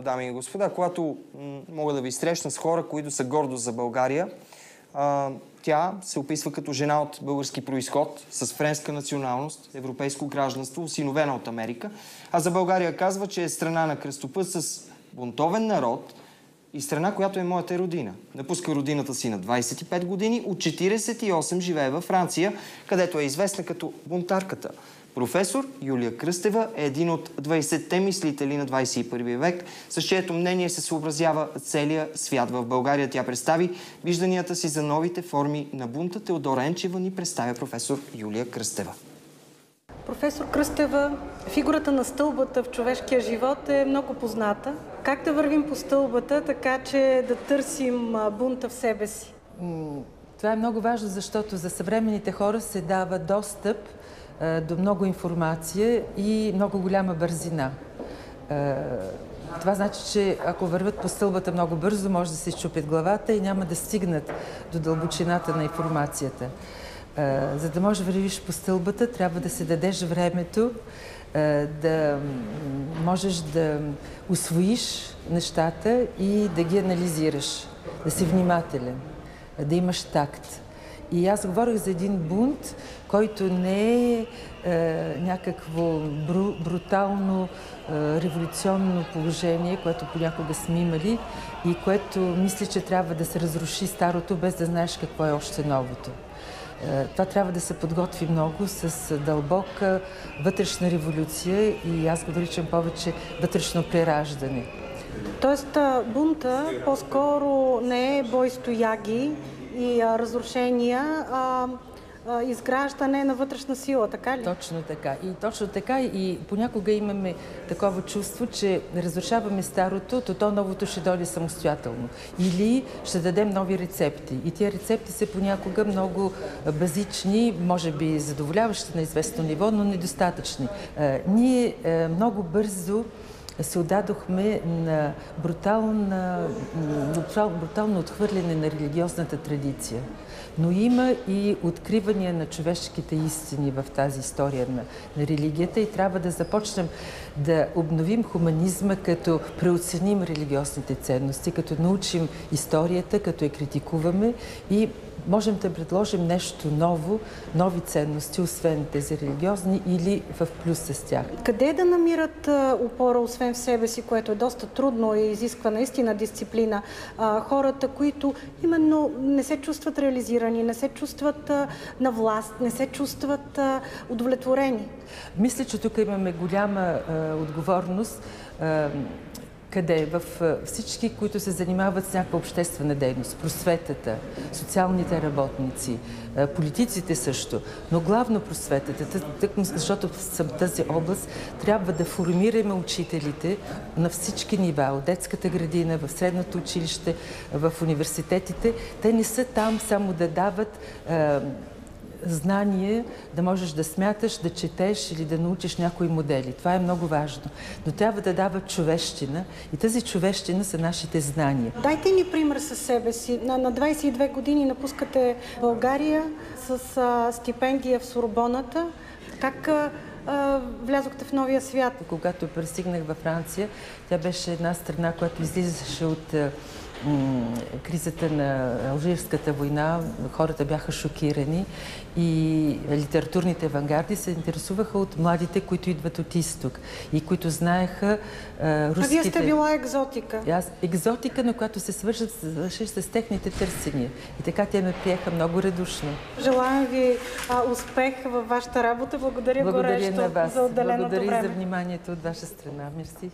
Дами и господа, когато мога да ви срещна с хора, които са гордост за България, тя се описва като жена от български произход, с френска националност, европейско гражданство, осиновена от Америка, а за България казва, че е страна на кръстопът с бунтовен народ и страна, която е моята родина. Напуска родината си на 25 години, от 48 живее във Франция, където е известна като бунтарката. Професор Юлия Кръстева е един от 20-те мислители на 21 век, с чието мнение се съобразява целият свят. В България тя представи вижданията си за новите форми на бунта. Теодора Енчева ни представя професор Юлия Кръстева. Професор Кръстева, фигурата на стълбата в човешкия живот е много позната. Как да вървим по стълбата, така че да търсим бунта в себе си? Това е много важно, защото за съвременните хора се дава достъп до много информация и много голяма бързина. Това значи, че ако върват по стълбата много бързо, може да се изчупят главата и няма да стигнат до дълбочината на информацията. За да можеш да вървиш по стълбата, трябва да се дадеш времето, да можеш да усвоиш нещата и да ги анализираш, да си внимателен, да имаш такт. И аз говорих за един бунт, който не е някакво брутално, революционно положение, което понякога сме имали и което мисля, че трябва да се разруши старото, без да знаеш какво е още новото. Това трябва да се подготви много с дълбока вътрешна революция и аз го наричам повече вътрешно прераждане. Тоест бунта по-скоро не е бой с тояги и разрушения, изграждане на вътрешна сила, така ли? Точно така. И точно така и понякога имаме такова чувство, че разрушаваме старото, то новото ще дойде самостоятелно. Или ще дадем нови рецепти. И тия рецепти са понякога много базични, може би задоволяващи на известно ниво, но недостатъчни. Ние много бързо се отдадохме на брутално отхвърляне на религиозната традиция. Но има и откривания на човешките истини в тази история на религията и трябва да започнем да обновим хуманизма, като преоценим религиозните ценности, като научим историята, като я критикуваме и можем да предложим нещо ново, нови ценности, освен тези религиозни или в плюс с тях. Къде да намират опора, освен в себе си, което е доста трудно и изисква наистина дисциплина, хората, които именно не се чувстват реализирани, не се чувстват на власт, не се чувстват удовлетворени? Мисля, че тук имаме голяма отговорност. Къде? В всички, които се занимават с някаква обществена дейност, просветата, социалните работници, политиците също, но главно просветата, защото в тази област трябва да формираме учителите на всички нива, от детската градина, в средното училище, в университетите. Те не са там само да дават знание, да можеш да смяташ, да четеш или да научиш някои модели. Това е много важно. Но трябва да дава човещина и тази човещина са нашите знания. Дайте ни пример със себе си. На 22 години напускате България с стипендия в Сорбоната. Как влязохте в новия свят? Когато пристигнах във Франция, тя беше една страна, която излизаше от кризата на Алжирската война, хората бяха шокирани и литературните авангарди се интересуваха от младите, които идват от изток и които знаеха руските... А вие сте била екзотика. Екзотика, но която се свърши с техните търсения. И така те ме приеха много радушно. Желаем ви успех във вашата работа. Благодаря горещо за отделеното време. Благодаря за вниманието от ваша страна. Мерси.